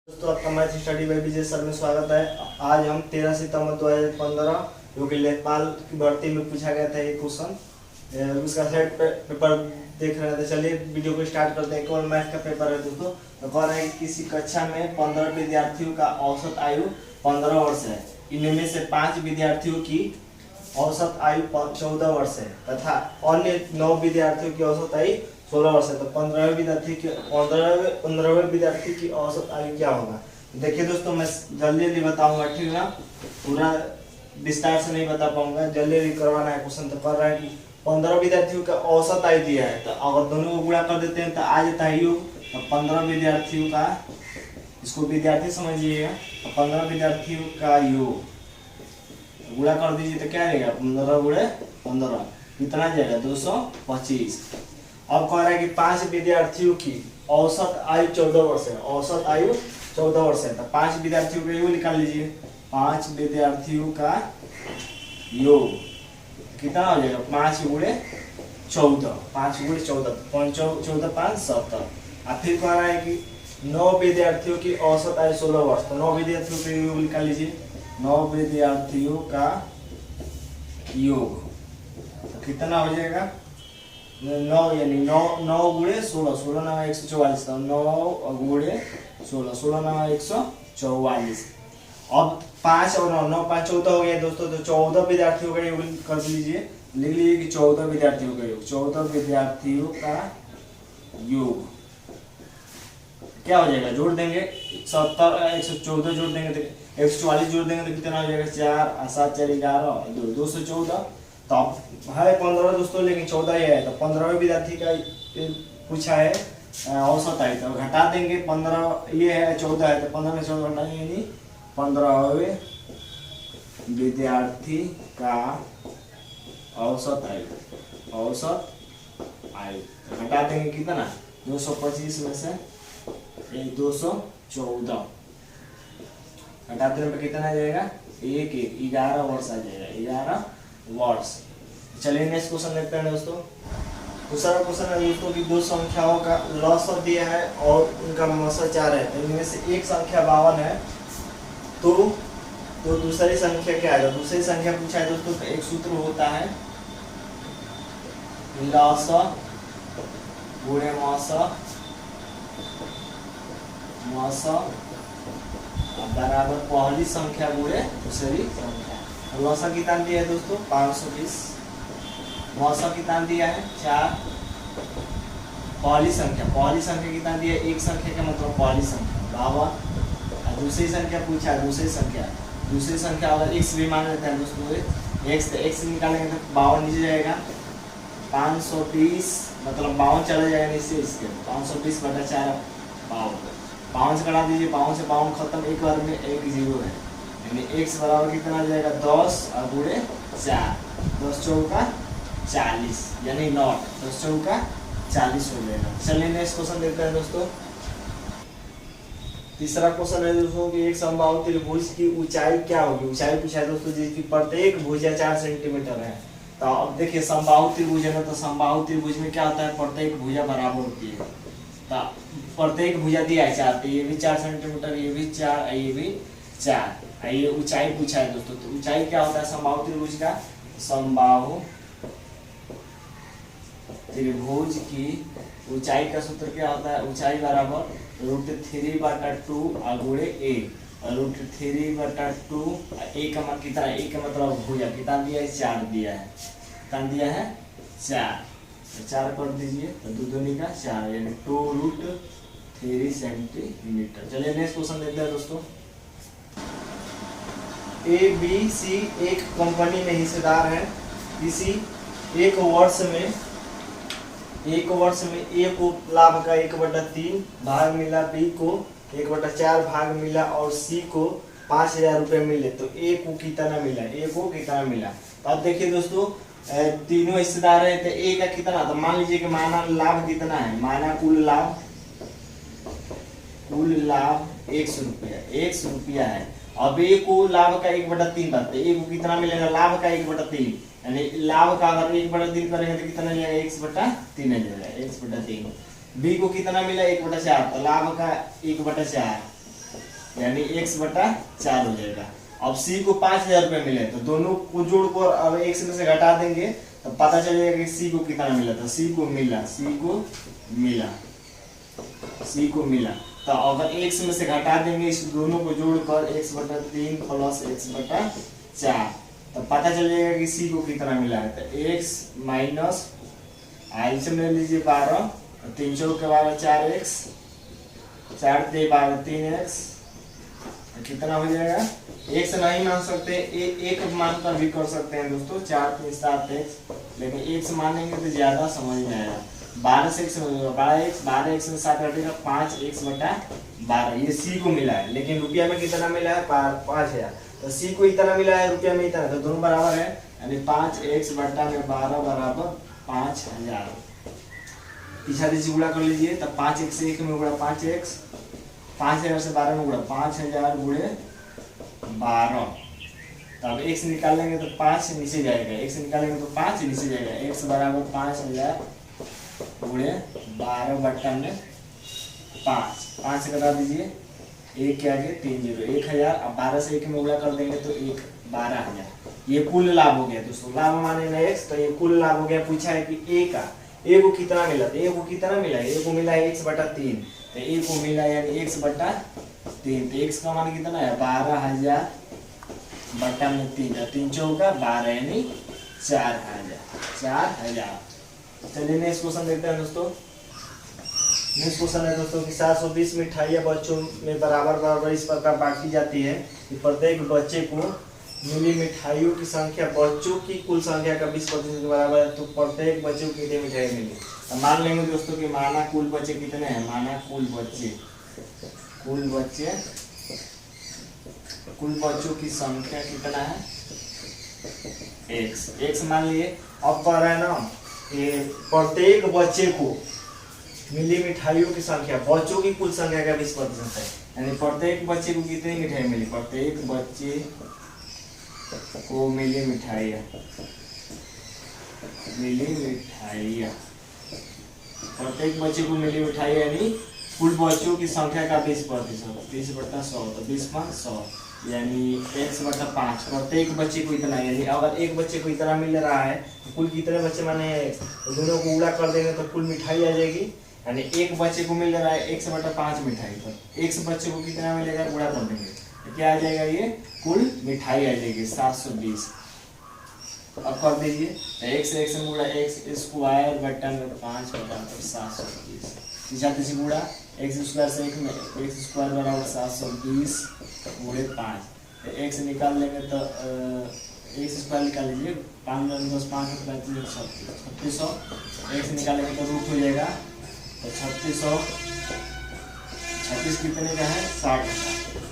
दोस्तों आपका math study bye विजय sir में स्वागत है। आज हम 13 सितंबर 2015 जो कि लेखपाल की भर्ती में पूछा गया था ये क्वेश्चन, उसका सेट पेपर देख रहे थे। चलिए वीडियो को स्टार्ट करते हैं। केवल मैथ का पेपर है दोस्तों। तो कह रहे हैं कि किसी कक्षा में 15 विद्यार्थियों का औसत आयु 15 वर्ष है। इनमें से 5 विद्यार्थियों की औसत आयु 14 वर्ष है तथा अन्य 9 विद्यार्थियों की औसत आयु 16 वर्ष है। तो 15वें विद्यार्थी की औसत आयु क्या होगा? देखिए दोस्तों, मैं जल्दी जल्दी बताऊंगा, ठीक ना? पूरा विस्तार से नहीं बता पाऊंगा, जल्दी जल्दी करवाना है क्वेश्चन। तो कर रहा है कि 15 विद्यार्थियों का औसत आयु दिया है, तो अगर दोनों को गुणा कर देते हैं तो आ जाता है योग। तो 15 विद्यार्थियों का, इसको विद्यार्थी समझिएगा, तो 15 विद्यार्थियों का योग गुणा कर दीजिए तो क्या रहेगा? 15 गुणे 15 कितना जाएगा? 225। अब कह रहा है कि 5 विद्यार्थियों की औसत आयु 14 वर्ष है। औसत आयु 14 वर्ष है, तो 5 विद्यार्थियों का योग निकाल लीजिए। 5 विद्यार्थियों का योग कितना हो जाएगा? 5 गुणे 14, 5 गुणे 14, 14 5 70। अब फिर कह रहा है कि 9 विद्यार्थियों की औसत आयु 16 वर्ष, तो 9 विद्यार्थियों का योग निकाल लीजिए। 9 विद्यार्थियों का योग तो कितना हो जाएगा? 9 यानी 9 गुणे 16, 16 9 144, 9 गुणे 16, 16 9 144। अब 5 और 9, 9 5 14 हो गया दोस्तों। तो 14 विद्यार्थियों का योग कर लीजिए, लिख लीजिए कि 14 विद्यार्थियों का योग। 14 विद्यार्थियों का योग क्या हो जाएगा? जोड़ देंगे 70 114 जोड़ देंगे तो 144 जोड़ देंगे तो कितना हो जाएगा? 4 7 4 11 214। तो अब है 15 दोस्तों, लेकिन 14 ही है। तो 15वें विद्यार्थी का पूछा है औसत आयु, तो घटा देंगे। 15 ये है, 14 है, तो 15 में 14 घटाएंगे यानी 15वें विद्यार्थी का औसत आयु। औसत आयु तो घटा देंगे कितना? 225 में से 214 घटाते पे कितना आ जाएगा? 11 वर्ष आ जाएगा। 11 वर्ष। चलिए नेक्स्ट क्वेश्चन देखते हैं दोस्तों। दूसरा क्वेश्चन है दोस्तों कि दो संख्याओं का लसागु दिया है और उनका मसा 4 है। तो इनमें से एक संख्या 52 है, तो दूसरी संख्या क्या है? दूसरी संख्या पूछा है दोस्तों। तो एक सूत्र होता है लसागु गुणे मसा बराबर पहली संख्या गुणे दूसरी संख्या। लसागु कितना दिया है दोस्तों? 520। मसा कितना दिया है? 4। पहली संख्या कितना दिया है? एक संख्या का मतलब पहली संख्या 52। दूसरी संख्या पूछा है, दूसरी संख्या अगर x भी मान लेते हैं दोस्तों, x निकालेंगे तो 52 नीचे जाएगा। 520 मतलब 52 चला जाएगा नीचे इसके। 520 बटा 4 52। 52 से कटा दीजिए, 52 से 52 खत्म, एक बार में 1 0 है, यानी x बराबर कितना आ जाएगा? 10 और गुणे 4, 10 चौका 40 यानी नॉट 10 चौका 40 हो जाएगा। चलिए नेक्स्ट क्वेश्चन देखते हैं दोस्तों। तीसरा क्वेश्चन है दोस्तों कि एक समबाहु त्रिभुज की ऊंचाई क्या होगी? ऊंचाई पूछा है दोस्तों जिसकी प्रत्येक भुजा 4 सेंटीमीटर है। तो अब देखिए समबाहु त्रिभुज है ना, तो समबाहु त्रिभुज में क्या होता है? प्रत्येक भुजा बराबर होती है। तो प्रत्येक भुजा दिया है 4, तो ये भी 4 सेंटीमीटर, ये भी 4, ये भी 4। ये ऊंचाई पूछा है दोस्तों। तो ऊंचाई क्या होता है समबाहु त्रिभुज का? समबाहु त्रिभुज की ऊंचाई का सूत्र क्या होता है? ऊंचाई बराबर √3/2 गुणे a, √3/2। a का मतलब कितना है? a का मतलब भुजा कितना दिया है? 4 दिया है। कितना दिया है? 4। तो 4 कर दीजिए तो 2 दूनी का 4 यानी 2√3 सेंटीमीटर। चलिए नेक्स्ट क्वेश्चन देखते हैं दोस्तों। ABC एक कंपनी में हिस्सेदार है। किसी एक वर्ष में A को लाभ का 1/3 भाग मिला, B को 1/4 भाग मिला और C को 5000 रुपये मिले। तो A को कितना मिला? तो अब देखिए दोस्तों, तीनों हिस्सेदार है, तो A का कितना? तो मान लीजिए कि माना लाभ कितना है? माना कुल लाभ 100 रुपया है। अब A को लाभ का 1/3 बात है। A को कितना मिलेगा? लाभ का 1/3, यानी लाभ का अगर 1/3 करेंगे तो कितना जाएगा? 1/3 आ जाएगा। 1/3। बी को कितना मिला? 1/4, तो लाभ का 1/4 यानी x/4 हो जाएगा। अब c को 5000 रुपये मिले तो दोनों को जोड़ कर अब x में से घटा देंगे तो पता चलेगा कि c को कितना मिला। तो c को मिला तो अगर x में से घटा देंगे इस दोनों को जोड़कर x/3 प्लस x/4 तो पता चल जाएगा कि c को कितना मिला है। तो x माइनस एलसीएम ले लीजिए 12, 3 चौक के 12 4x, 4 ते 12 3x, कितना हो जाएगा। x नहीं मान सकते एक मानकर भी कर सकते हैं दोस्तों, 4 3 7x, लेकिन x मानेंगे तो ज्यादा समझ में आएगा। 12 से x बारह x में 7 घटेगा 5x/12, ये c को मिला है। लेकिन रुपया में कितना मिला है 5000, तो c को इतना मिला है रुपया में इतना, तो दोनों बराबर है यानी 5x/12 बराबर 5000। पीछा दीजिए गुणा कर लीजिए तब 5x से 1 में गुणा 5x, 5000 से 12 में गुणा 5000 गुणे 12। तब x निकाल लेंगे तो 5 नीचे जाएगा, x निकालेंगे तो 5 नीचे जाएगा, x बराबर 5000 गुणे 12/5, 5 से घटा दीजिए 1 के आगे 3 0, 1000। अब 12 से 1 में गुणा कर देंगे तो 12,000। ये कुल लाभ हो गया दोस्तों, लाभ माने ना x, तो ये कुल लाभ हो गया। पूछा है कि a का a को कितना मिला, तो a को कितना मिला है, a को मिला है x/3, तो a को मिला यानी x/3, तो x का मान कितना है 12,000 बटा में 3, 3 चौका 12 यानी 4000। चलिए नेक्स्ट क्वेश्चन देखते हैं दोस्तों। नेक्स्ट क्वेश्चन है दोस्तों कि 720 मिठाइयाँ बच्चों में बराबर इस प्रकार बांटी जाती है कि प्रत्येक बच्चे को मिली मिठाइयों की संख्या बच्चों की कुल संख्या का 20% के बराबर है। तो प्रत्येक बच्चे को कितनी मिठाई मिली, तो मान लेंगे दोस्तों कि माना कुल बच्चे कितने हैं, माना कुल बच्चों की संख्या कितना है x मान लिए। अब कह रहा है ना कि प्रत्येक बच्चे को मिली मिठाइयों की संख्या बच्चों की कुल संख्या का 20% है, यानी प्रत्येक बच्चे को कितनी मिठाई मिली, प्रत्येक बच्चे को मिली मिठाइयाँ प्रत्येक बच्चे को मिली मिठाई यानी कुल बच्चों की संख्या का 20%, 20/100, तो 20/100 यानी x/5। प्रत्येक बच्चे को इतना, यानी अगर एक बच्चे को इतना मिल रहा है तो कुल कितने बच्चे माने x, तो दोनों को गुणा कर देंगे तो कुल मिठाई आ जाएगी। यानी एक बच्चे को मिल रहा है x/5 मिठाई, तो x बच्चे को कितना मिलेगा गुणा कर देंगे तो क्या आ जाएगा, ये कुल मिठाई आ जाएगी 720। अब कर दीजिए तो x में गुणा x² बटा में 5 बराबर 720, तीसरा तीसरी गुणा x² से 1 में x² बराबर 720 गुणे 5, तो x निकाल लेंगे तो x² निकाल लीजिए, 5 10 5 35 3600, x निकालेंगे तो रूट हो जाएगा तो 3600 कितने का है 60।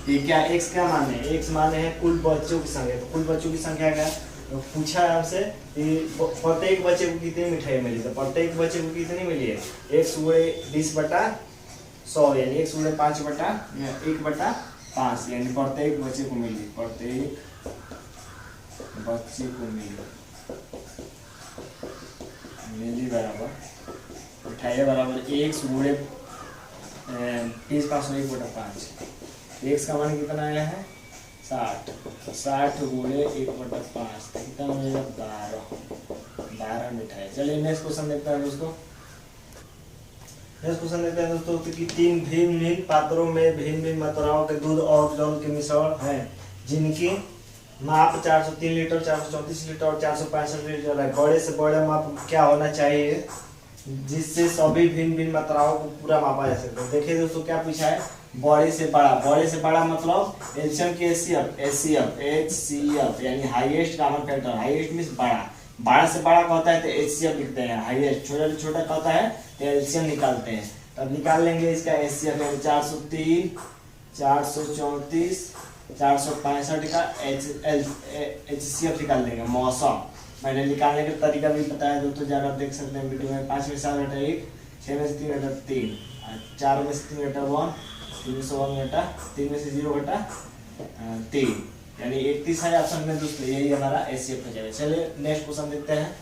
ये क्या x क्या माने, x माने है कुल बच्चों की संख्या, तो कुल बच्चों की संख्या क्या तो पूछा है आपसे कि प्रत्येक बच्चे को कितनी मिठाई मिली, तो प्रत्येक बच्चे को कितनी मिली है x गुणे 20/100 यानी x गुणे 5/1/5 यानी प्रत्येक बच्चे को मिली, बराबर मिठाई बराबर x गुणे 20/1/5। x का मान कितना आया है 60, 60 गुणे 1/5 कितना मिलेगा 12 मिठाई। चलिए नेक्स्ट क्वेश्चन देखते हैं दोस्तों। नेक्स्ट क्वेश्चन देखते हैं दोस्तों कि 3 भिन्न पात्रों में भिन्न मात्राओं के दूध और जल के मिश्रण हैं जिनकी माप 403 लीटर, 434 लीटर और 465 लीटर है। बड़े से बड़ा माप क्या होना चाहिए जिससे सभी भिन्न मात्राओं को पूरा मापा जा सके। देखिए दोस्तों क्या पूछा है, बड़े से बड़ा मतलब एल्शियम की HCF यानी highest common factor. Highest means बड़ा से बड़ा कहता है तो HCF लिखते हैं, हाईएस्ट छोटा से छोटा कहता है तो एल्शियम निकालते हैं। तब निकाल लेंगे इसका HCF यानी 403 434 465 का HCF निकाल देंगे। मौसम मैंने निकालने का तरीका भी पता है दोस्तों, जाकर देख सकते हैं वीडियो में। 5 में 7 घटा 1, 6 में से 3 घटा 3, 4 में से 3 घटा 1, 3 में से 1 घटा 3 में से 0 घटा 3 यानी 31 है ऑप्शन में दोस्तों, यही हमारा HCF हो जाएगा। चलिए नेक्स्ट क्वेश्चन देखते हैं।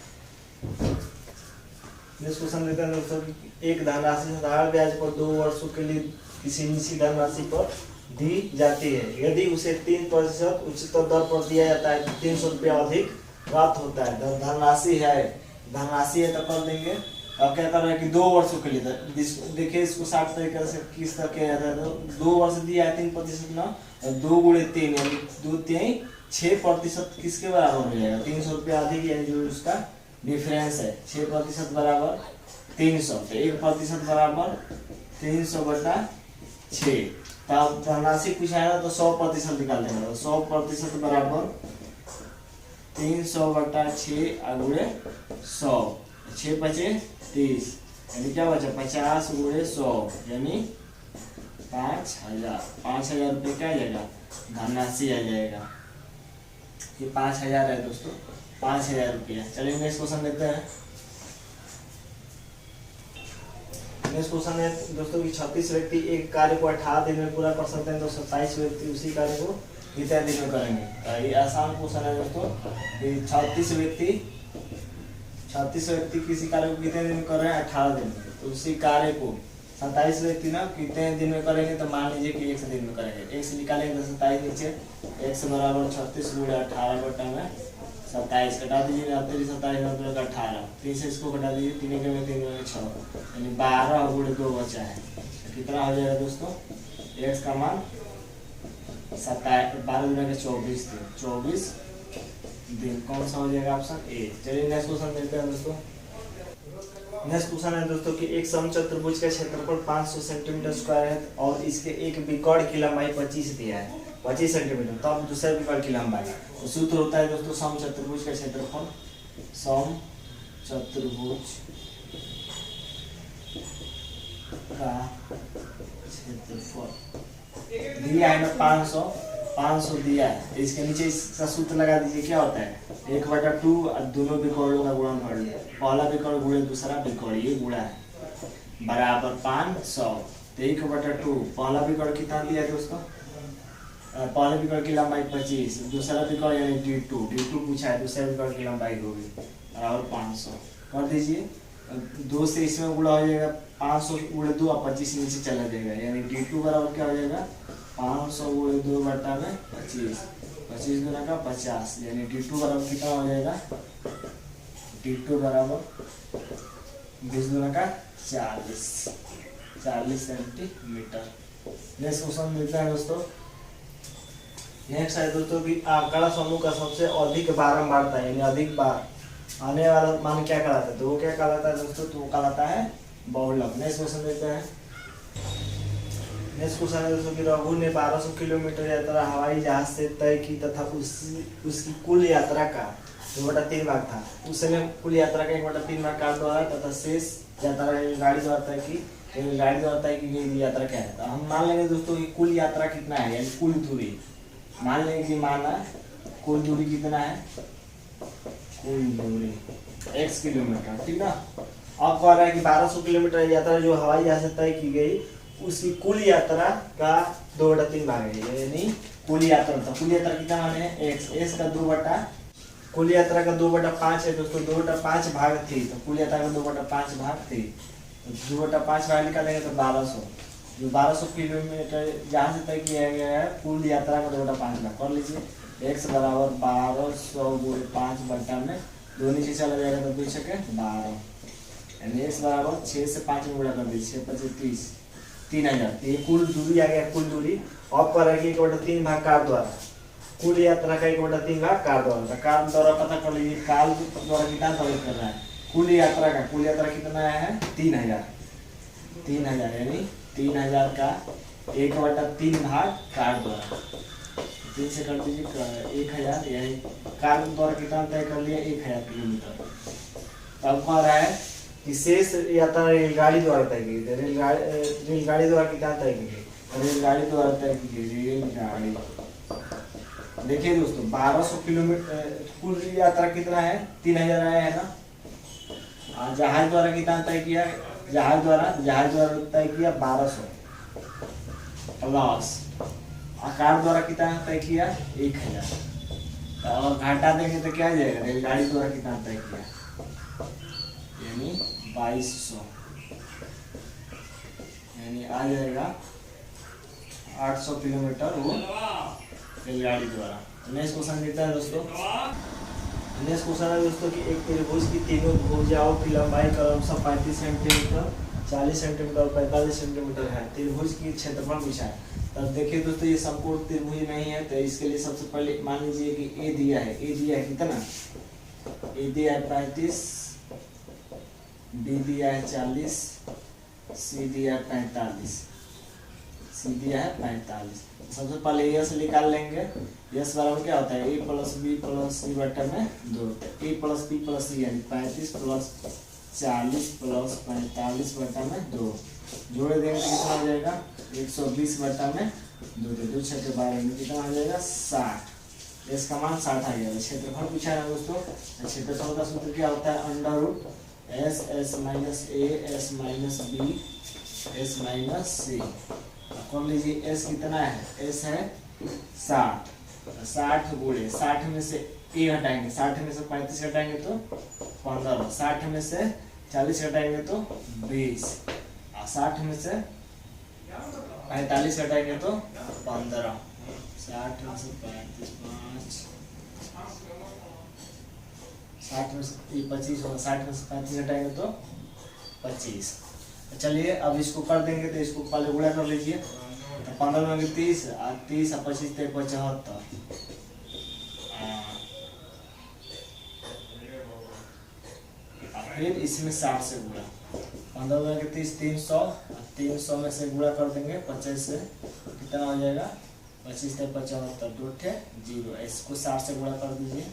नेक्स्ट क्वेश्चन देखते हैं दोस्तों, एक धनराशि साधारण ब्याज पर 2 वर्षों के लिए किसी निश्चित धनराशि पर दी जाती है। यदि उसे 3% उच्चतर दर पर दिया जाता है तो 300 रुपया अधिक प्राप्त होता है। धनराशि है, धनराशि है तो कर देंगे। अब क्या कर रहे हैं कि 2 वर्षों के लिए देखिए इसको 60 तरीके से किस तरह किया जाता है। तो 2 वर्ष दिया है 3% ना, 2 गुणे 3 यानी 2 3 6% किसके बराबर हो जाएगा, 300 रुपया अधिक, यानी जो उसका डिफरेंस है 6% बराबर 300, तो 1% बराबर 300/6। तब धनराशि पूछा है ना तो 100% निकाल देंगे। 100% बराबर 300/6 गुणे 100, 6 बचे 30, यानी क्या बचा 50 गुणे 100 यानी 5000। 5000 रुपये क्या आ जाएगा, धनराशि आ जाएगा। ये 5000 है दोस्तों, 5000 रुपया। चलिए नेक्स्ट क्वेश्चन देखते हैं। नेक्स्ट क्वेश्चन है दोस्तों कि 36 व्यक्ति एक कार्य को 18 दिन में पूरा कर सकते हैं, तो 27 व्यक्ति उसी कार्य को कितने दिन में करेंगे। तो ये आसान क्वेश्चन है दोस्तों। 36 व्यक्ति किसी कार्य को कितने दिन में कर रहे हैं, 18 दिन में। तो उसी कार्य को 27 व्यक्ति ना कितने दिन में करेंगे, तो मान लीजिए कि 1 दिन में करेंगे। 1 से निकालेंगे तो 27 नीचे, 1 बराबर 36 गुणे 18 बटा में 27, कटा दीजिए 27 27 18, 3 से इसको कटा दीजिए, 3 के में 3 में 6, यानी 12 गुणे 2 बचा है। तो कितना हो जाएगा दोस्तों, x का मान 12 गुणे 24 दिन, 24 दिन। कौन सा हो जाएगा, ऑप्शन ए। चलिए नेक्स्ट क्वेश्चन देखते हैं दोस्तों। नेक्स्ट क्वेश्चन है दोस्तों कि एक समचतुर्भुज का क्षेत्रफल 500 सेंटीमीटर स्क्वायर है और इसके एक बिकॉर्ड की लंबाई 25 दिया है, 25 सेंटीमीटर। तो अब दूसरे बिकॉर्ड की लंबाई, तो सूत्र होता है दोस्तों समचतुर्भुज का क्षेत्रफल, समचतुर्भुज का क्षेत्रफल दिया है ना 500 दिया है। इसके नीचे इसका सूत्र लगा दीजिए, क्या होता है 1/2 दोनों बिकॉर्डों का गुणनफल, पहला बिकॉर्ड गुणे दूसरा बिकॉर्ड, ये गुणा है बराबर 500। तो 1/2 पहला बिकॉर्ड कितना दिया है दोस्तों, पहले बिकॉर्ड की लंबाई 25, दूसरा बिकॉर्ड यानी D2 पूछा है, दूसरे बिकॉर्ड की लंबाई होगी बराबर 500। कर दीजिए, 2 से इसमें गुणा हो जाएगा, 500 गुणे 2 और 25 नीचे चला जाएगा, यानी D2 बराबर क्या हो जाएगा 500 गुणे 2 बटा में 25, 25 गुना का 50, यानी D2 बराबर कितना हो जाएगा, D2 बराबर 20 गुना का 40 सेंटीमीटर। नेक्स्ट क्वेश्चन मिलता है दोस्तों। नेक्स्ट है दोस्तों कि आंकड़ा समूह का सबसे अधिक बारंबारता यानी अधिक बार आने वाला मान क्या कहलाता है, तो वो क्या कहलाता है दोस्तों, तो वो कहलाता है बहुलक। नेक्स्ट क्वेश्चन देखते हैं। नेक्स्ट क्वेश्चन है दोस्तों कि रघु ने 1200 किलोमीटर यात्रा हवाई जहाज से तय की तथा उसकी कुल यात्रा का 2/3 भाग था। उस समय कुल यात्रा का 1/3 भाग कार द्वारा तथा शेष यात्रा गाड़ी द्वारा तय की, गाड़ी द्वारा तय की गई यात्रा क्या है। तो हम मान लेंगे दोस्तों कि कुल यात्रा कितना है, यानी कुल दूरी मान लेंगे कि माना कुल दूरी कितना है, कुल दूरी x किलोमीटर, ठीक ना। अब कह रहा है कि 1200 किलोमीटर यात्रा जो हवाई जहाज से तय की गई उसकी कुल यात्रा का 2/3 भाग है, यानी कुल यात्रा था। कुल यात्रा कितना है x का 2 कुल यात्रा का 2/5 है दोस्तों, 2/5 भाग थी, तो कुल यात्रा का 2/5 भाग थी, 2/5 भाग निकालेंगे तो 1200, जो 1200 किलोमीटर जहाँ से तय किया गया है कुल यात्रा का 2/5 भाग कर लीजिए। x बराबर 1200 गुणे 5 बटा में 2 नीचे चला जाएगा तो 2 छके 12, यानी x बराबर 6 से 5 में गुणा कर दीजिए, 6 5 30, 3000। ये कुल दूरी आ गया, कुल दूरी। और पर है कि 1/3 भाग कार द्वारा, कुल यात्रा का 1/3 भाग कार द्वारा, तो कार द्वारा पता कर लीजिए, कार द्वारा कितना तय कर रहा है कुल यात्रा का, कुल यात्रा कितना है 3000, यानी 3000 का 1/3 भाग कार द्वारा, 3 से कर दीजिए 1000, यानी कार द्वारा कितना तय कर लिया 1000 किलोमीटर। अब कह रहा है कि शेष यात्रा रेलगाड़ी द्वारा तय की गई, रेलगाड़ी द्वारा कितना तय की गई, रेलगाड़ी द्वारा तय की गई रेलगाड़ी। देखिए दोस्तों 1200 किलोमीटर कुल यात्रा कितना है 3000 आया है ना। जहाज द्वारा कितना तय किया, जहाज द्वारा तय किया 1200 प्लस, कार द्वारा कितना तय किया 1000, और घटा देंगे तो क्या आ जाएगा, रेलगाड़ी द्वारा कितना तय किया यानी 2200, यानी आ जाएगा 800 किलोमीटर वो रेलगाड़ी द्वारा। नेक्स्ट क्वेश्चन देखते हैं दोस्तों। नेक्स्ट क्वेश्चन है दोस्तों कि एक त्रिभुज की तीनों भुजाओं की लंबाई क्रमशः 35 सेंटीमीटर, 40 सेंटीमीटर और 45 सेंटीमीटर है। त्रिभुज की क्षेत्रफल पूछा है। तब देखिए दोस्तों ये संपूर्ण त्रिभुज नहीं है, तो इसके लिए सबसे पहले मान लीजिए कि ए दिया है। ए दिया है कितना? ए दिया है 35, बी दिया है 40, सी दिया है 45, सी दिया है 45। सबसे पहले यस निकाल लेंगे। यस बराबर क्या होता है? ए प्लस बी प्लस सी बटा में 2। ए प्लस बी प्लस सी यानी 35 प्लस 40 प्लस 45 बटा में 2 जोड़े देंगे तो कितना हो जाएगा? 120 बटा में 2। 2 6 के 12 में कितना हो जाएगा? 60। इसका मान 60 आ गया। क्षेत्रफल पूछा है दोस्तों। क्षेत्रफल का सूत्र क्या होता है? Under root S S minus A S minus B S minus C. कर लीजिए एस कितना है? एस है 60। 60 गुणे 60 में से ए हटाएंगे, 60 में से 35 हटाएंगे तो 15, 60 में से 40 हटाएंगे तो 20, 60 में से 45 हटाएंगे तो 15, 60 में से 35 5, 60 में से 25 होगा, 60 में से 35 हटाएंगे तो 25। चलिए अब इसको कर देंगे तो इसको पहले गुणा कर लीजिए। तो 15 में 30 और 30 और 25 तक 75। फिर इसमें 60 से गुणा। 15 में 30 300, 300 में से गुणा कर देंगे 25 से, कितना हो जाएगा? 25 तक 75, 2 थे 0। इसको 60 से गुणा कर दीजिए।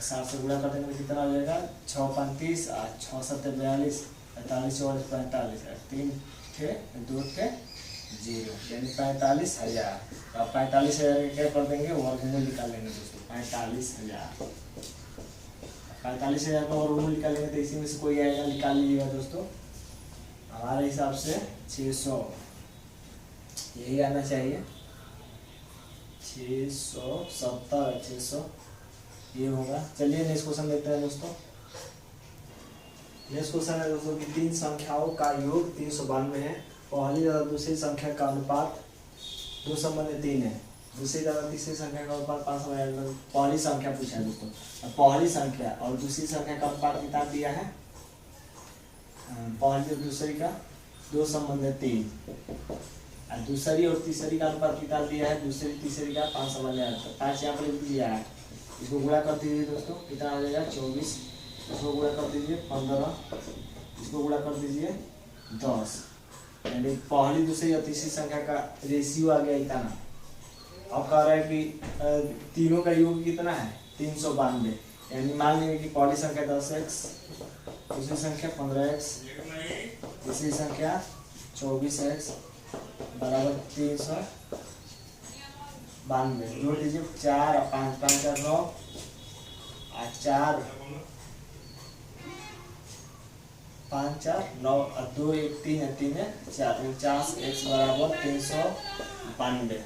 60 से गुणा कर देंगे तो कितना हो जाएगा? 6 35 और 6 7 42, 45 और 45, 3 थे 2 थे 0 यानी 45,000। तो अब 45,000 क्या कर देंगे? वर्गमूल निकाल लेंगे दोस्तों। 45,000, 45,000 का वर्गमूल निकालेंगे तो इसी में से कोई आएगा, निकाल लीजिएगा दोस्तों। हमारे हिसाब से 600 यही आना चाहिए। 670 600 ये होगा। चलिए नेक्स्ट क्वेश्चन देखते हैं दोस्तों। नेक्स्ट क्वेश्चन है दोस्तों कि तीन संख्याओं का योग 392 है। पहली तथा दूसरी संख्या का अनुपात 2/3 है। दूसरी तथा तीसरी संख्या का अनुपात 5/8। पहली संख्या पूछा है दोस्तों। पहली संख्या और दूसरी संख्या का अनुपात कितना दिया है? पहली और दूसरी का 2/3 और दूसरी और तीसरी का अनुपात कितना दिया है? दूसरी तीसरी का 5/8। 5 यहाँ पर लिख दीजिए 8। इसको गुणा कर दीजिए दोस्तों, कितना हो जाएगा? 24। इसको गुणा कर दीजिए 15। इसको गुणा कर दीजिए 10। यानी पहली दूसरी और तीसरी संख्या का रेशियो आ गया इतना। अब कह रहा है कि तीनों का योग कितना है? 392। यानी मान लीजिए कि पहली संख्या 10x, दूसरी संख्या 15x, तीसरी संख्या 24x बराबर 392। जोड़ लीजिए 4 और 5, 5 और 9 और 4 5 4 9 और 2 1 3 है 3 है 4, 49x बराबर 392।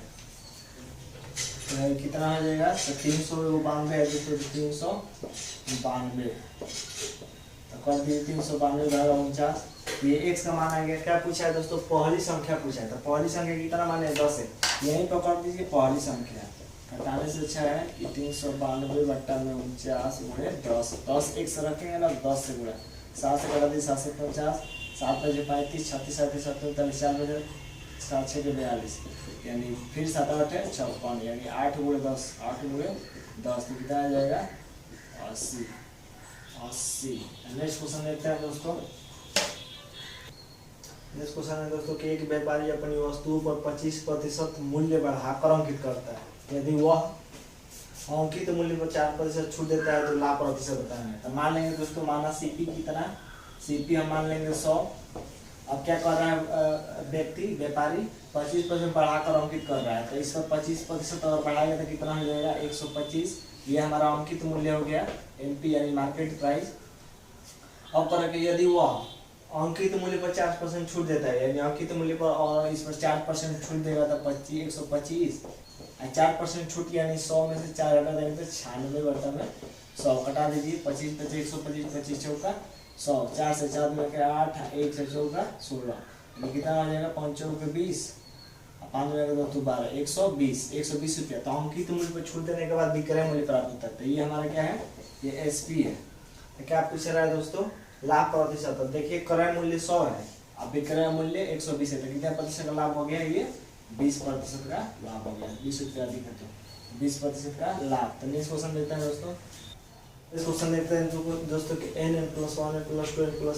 तो कितना हो जाएगा? तो 392 है दोस्तों, 392 तो कर दिए 392 बराबर 49। ये x का मान आ गया। क्या पूछा है दोस्तों? पहली संख्या पूछा है। तो पहली संख्या कितना मान है? 10 है। यहीं पकड़ दीजिए पहली संख्या। घटाने से अच्छा है कि 392 बट्टा में 49 गुणे 10। 10 x रखेंगे ना, 10 से गुणा। 7 से कटा दी 7 से 50, 7 बजे 35, 36 37 47 4 बजे 7 6 के 42 यानी फिर 7 8 है 56 यानी 8 गुणे 10, 8 गुणे 10 तो कितना आ जाएगा? 80। 80। नेक्स्ट क्वेश्चन देखते हैं दोस्तों। नेक्स्ट क्वेश्चन है दोस्तों कि एक व्यापारी अपनी वस्तुओं पर 25% मूल्य बढ़ाकर अंकित करता है। यदि वह अंकित मूल्य पर 4% छूट देता है तो लाभ प्रतिशत बताना है। तो मान लेंगे दोस्तों, माना सीपी कितना? सीपी हम मान लेंगे 100। अब क्या कर रहा है व्यक्ति, व्यापारी 25% बढ़ाकर अंकित कर रहा है। तो इस पर 25% और बढ़ाएगा तो कितना हो जाएगा? 125। ये हमारा अंकित मूल्य हो गया, एमपी यानी मार्केट प्राइस। अब करके यदि वह अंकित मूल्य पर 4% छूट देता है, यानी अंकित मूल्य पर और इस पर 4% छूट देगा तो 125। 4% छूट यानी 100 में से 4 हटा देंगे तो 96 बटा में 100 कटा दीजिए। 25 25 125, 25 चौका 100, 4 से 4 में 8, 1 से चौका 16 यानी कितना आ जाएगा? 5 चौके 20, 5 में 12 120 रुपया। तो अंकित मूल्य पर छूट देने के बाद विक्रय मूल्य प्राप्त होता है। तो ये हमारा क्या है, ये एसपी है। तो क्या पूछ रहा है दोस्तों, लाभ प्रतिशत। तो देखिए क्रय मूल्य 100 है, अब विक्रय मूल्य 120 है, तो कितना प्रतिशत का लाभ हो गया, ये 20% का लाभ हो गया। 20 रुपया अधिक है तो 20% का लाभ। तो नेक्स्ट क्वेश्चन देखते हैं दोस्तों। इस क्वेश्चन देखते हैं दोस्तों कि n + 1 + 2 +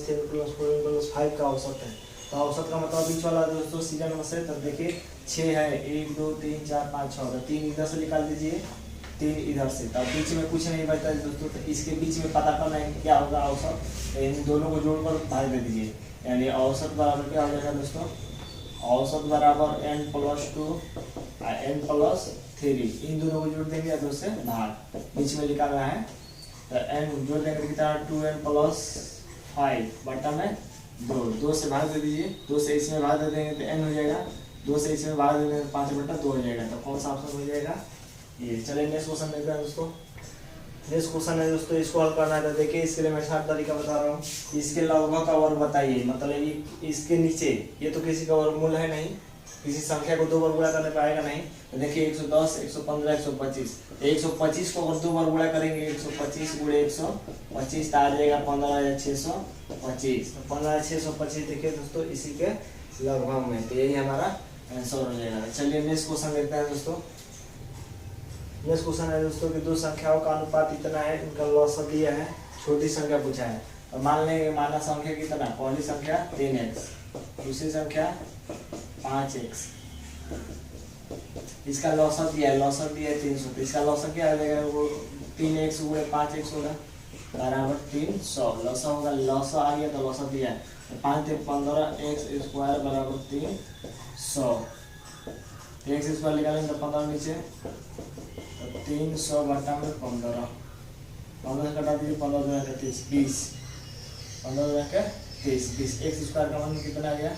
3 + 4 + 5 का औसत है। तो औसत का मतलब बीच वाला दोस्तों सीधा नंबर से। तब देखिए 6 है, 1 2 3 4 5 6, तो 3 इधर से निकाल दीजिए, 3 इधर से। तब बीच में कुछ नहीं बचता है दोस्तों, तो इसके बीच में पता करना है क्या होगा औसत। तो इन दोनों को जोड़कर भाग दे दीजिए, यानी औसत बराबर क्या हो जाएगा दोस्तों, औसत बराबर n + 2 n + 3, इन दोनों को जोड़ देंगे 2 से भाग, बीच में निकालना है। तो n जोड़ देंगे कितना, 2n + 5 बटा में 2 से भाग दे दीजिए, 2 से इसमें भाग दे देंगे तो n हो जाएगा, 2 से इसमें भाग दे देंगे 5 बटा 2 हो जाएगा। तो कौन सा ऑप्शन हो जाएगा, ये। चलिए नेक्स्ट क्वेश्चन देखते हैं दोस्तों। नेक्स्ट क्वेश्चन है दोस्तों, इसको हल करना है। तो देखिए इसके लिए मैं शॉर्ट तरीका बता रहा हूँ। इसके लगभग का वर्ग बताइए, मतलब इसके नीचे ये तो किसी का वर्गमूल है नहीं, किसी संख्या को 2 बार गुणा करने पाएगा नहीं। तो देखिए 110 115 125, 125 को अगर 2 बार गुणा करेंगे, 125 × 125 तो आ जाएगा 15625। 15625 देखिए दोस्तों इसी के लगभग में, तो यही हमारा आंसर हो जाएगा। चलिए नेक्स्ट क्वेश्चन देखते हैं दोस्तों। नेक्स्ट क्वेश्चन है दोस्तों कि दो संख्याओं का अनुपात इतना है, इनका लॉग दिया है, छोटी संख्या पूछा है। और मान लेंगे माना संख्या कितना, पहली संख्या 3x, दूसरी संख्या 5x, इसका लॉग दिया है, 300। तो इसका लॉग क्या आ जाएगा, वो 3x × 5x होगा बराबर 300। लॉग होगा, लॉग आ गया तो लॉग दिया है, 5 × 15x² बराबर 300। x² निकालेंगे तो 15 नीचे, 300 बटा में 15, 15 से कटा दीजिए, 15 दूना के 30, 20, 15 दूना के 30, 20। x² का मान कितना आ गया,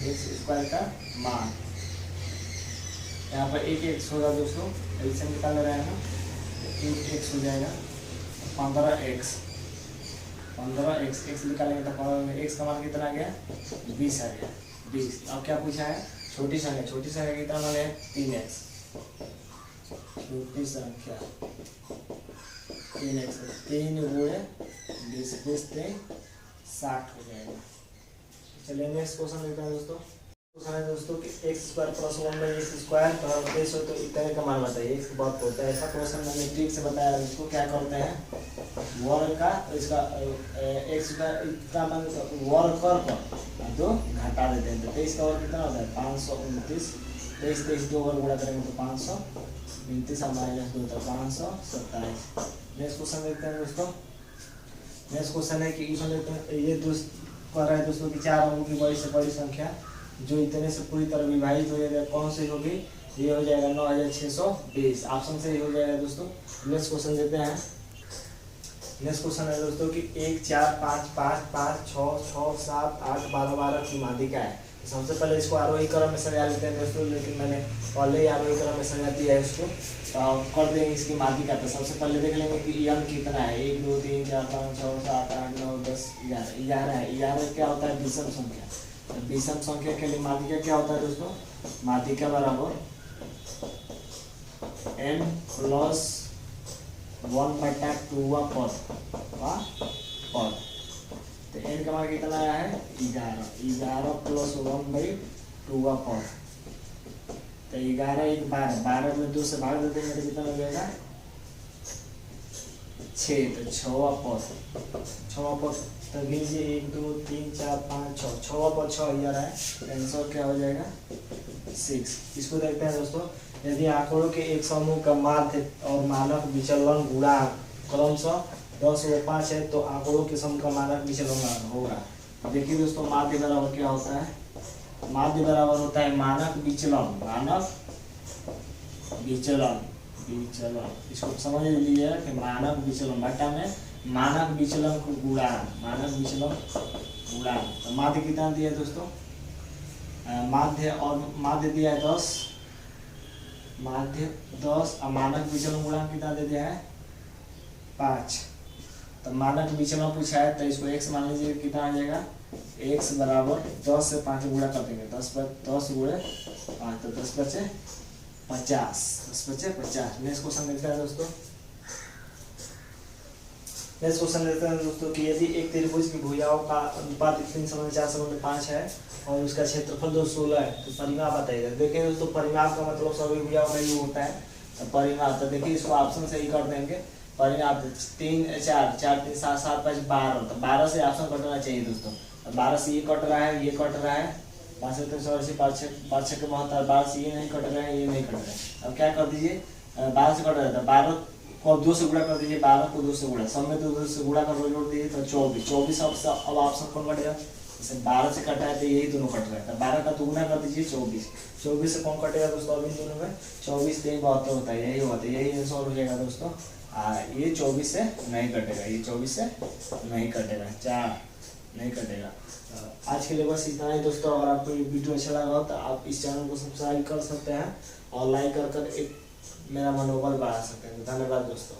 x² का मान यहाँ पर 1x होगा दोस्तों, एलसीएम निकाल रहे हैं ना, 1x हो जाएगा, 15x x निकालेंगे तो 15 x का मान कितना आ गया, 20 आ गया, 20। अब क्या पूछा है, छोटी संख्या कितना मान है, 3x, छोटी संख्या 3x, 3 × 20 20 60 हो जाएगा। चलिए नेक्स्ट क्वेश्चन देखते हैं दोस्तों। क्वेश्चन है दोस्तों कि x² + 1/x² तेईस हो तो इतने का मान बताइए। x की बात होता है, ऐसा क्वेश्चन मैंने ट्रिक से बताया। इसको क्या करते हैं, वर्ग का इसका x का मान वर्ग कर दो घटा देते हैं। तो 23 का वर्ग कितना होता है, 529। 23 2 बार गुणा करेंगे तो 529 -2 तो 527। नेक्स्ट क्वेश्चन देखते हैं दोस्तों। नेक्स्ट क्वेश्चन है कि ये कह रहा है दोस्तों कि 4 अंकों की बड़ी से बड़ी संख्या जो इतने से पूरी तरह विभाजित हो जाएगा, कौन सी होगी, ये हो जाएगा 9620। ऑप्शन से हो जाएगा दोस्तों। नेक्स्ट क्वेश्चन देते हैं। नेक्स्ट क्वेश्चन है दोस्तों कि 1 4 5 5 5 6 6 7 8 12 12 की माध्यिका है। सबसे पहले इसको आरोही क्रम में सजा लेते हैं दोस्तों, लेकिन मैंने पहले ही आरोही क्रम में सजा दिया है इसको। कर देंगे इसकी माध्यिका। तो सबसे पहले देख लेंगे कि यम कितना है, 1 2 3 4 5 6 7 8 9 10 11 11 है। 11 क्या होता है, विषम संख्या। तो विषम संख्या के लिए माध्यिका क्या होता है दोस्तों, माध्यिका बराबर n + 1/2 पद। तो n का मान कितना आया है, 11 11 + 1/2 पद। तो 11 1 12 में 2 से भाग दे देंगे तो कितना हो जाएगा, 6। तो 6वां पद तो लीजिए 1 2 3 4 5 6, 6वां पद 6 ही आ रहा है। आंसर क्या हो जाएगा, 6। इसको देखते हैं दोस्तों। यदि आंकड़ों के एक समूह का माध्य और मानक विचलन गुणांक क्रमशः 10 व 5 है तो आंकड़ों के समूह का मानक विचलन होगा। देखिए दोस्तों, माध्य बराबर क्या होता है, माध्य बराबर होता है मानक विचलन। इसको समझ लीजिए कि मानक विचलन बटा में मानक विचलन को गुणांक, तो माध्य कितना दिया है दोस्तों, माध्य दिया है 10, और मानक विचलन गुणांक कितना दे दिया है, 5। तो मानक विचलन पूछा है तो इसको x मान लीजिए, कितना आ जाएगा x बराबर 10 से 5 गुणा कर देंगे, 10 गुणे 5 तो 10 बचे 50, 10 बचे 50। नेक्स्ट क्वेश्चन देखते हैं दोस्तों। नेक्स्ट क्वेश्चन देखते हैं दोस्तों कि यदि एक त्रिभुज की भुजाओं का अनुपात 3/4/5 है और उसका क्षेत्रफल 216 है तो परिमाप बताइएगा। देखिए दोस्तों, परिमाप का मतलब सभी भुजाओं का योग होता है, तो परिमाप तो देखिए इसको ऑप्शन से ही कर देंगे। परिमाप 3 4 4 3 7 7 5 12, तो 12 से ऑप्शन कटना चाहिए दोस्तों। 12 से ये कट रहा है, ये कट रहा है, 5 से 3 80 5 6 72, 12 से ये नहीं कट रहा है, ये नहीं कट रहा है। अब क्या कर दीजिए, 12 से कट रहा था, 12 को 2 से गुणा कर दीजिए, 12 को 2 से गुणा, सब में तो 2 से गुणा कर जोड़ दीजिए तो 24। अब ऑप्शन कौन कटेगा, जैसे 12 से कटा है तो यही दोनों कट रहा है, तो 12 का दुगुना कर दीजिए 24 से कौन कटेगा दोस्तों, अभी दोनों में 24 3 72 होता है, यही होता है, यही आंसर हो जाएगा दोस्तों। ये 24 से नहीं कटेगा, ये 24 से नहीं कटेगा, 4 नहीं कटेगा। आज के लिए बस इतना ही दोस्तों। अगर आपको ये वीडियो अच्छा लगा हो तो आप इस चैनल को सब्सक्राइब कर सकते हैं और लाइक कर एक मेरा मनोबल बढ़ा सकते हैं। धन्यवाद दोस्तों।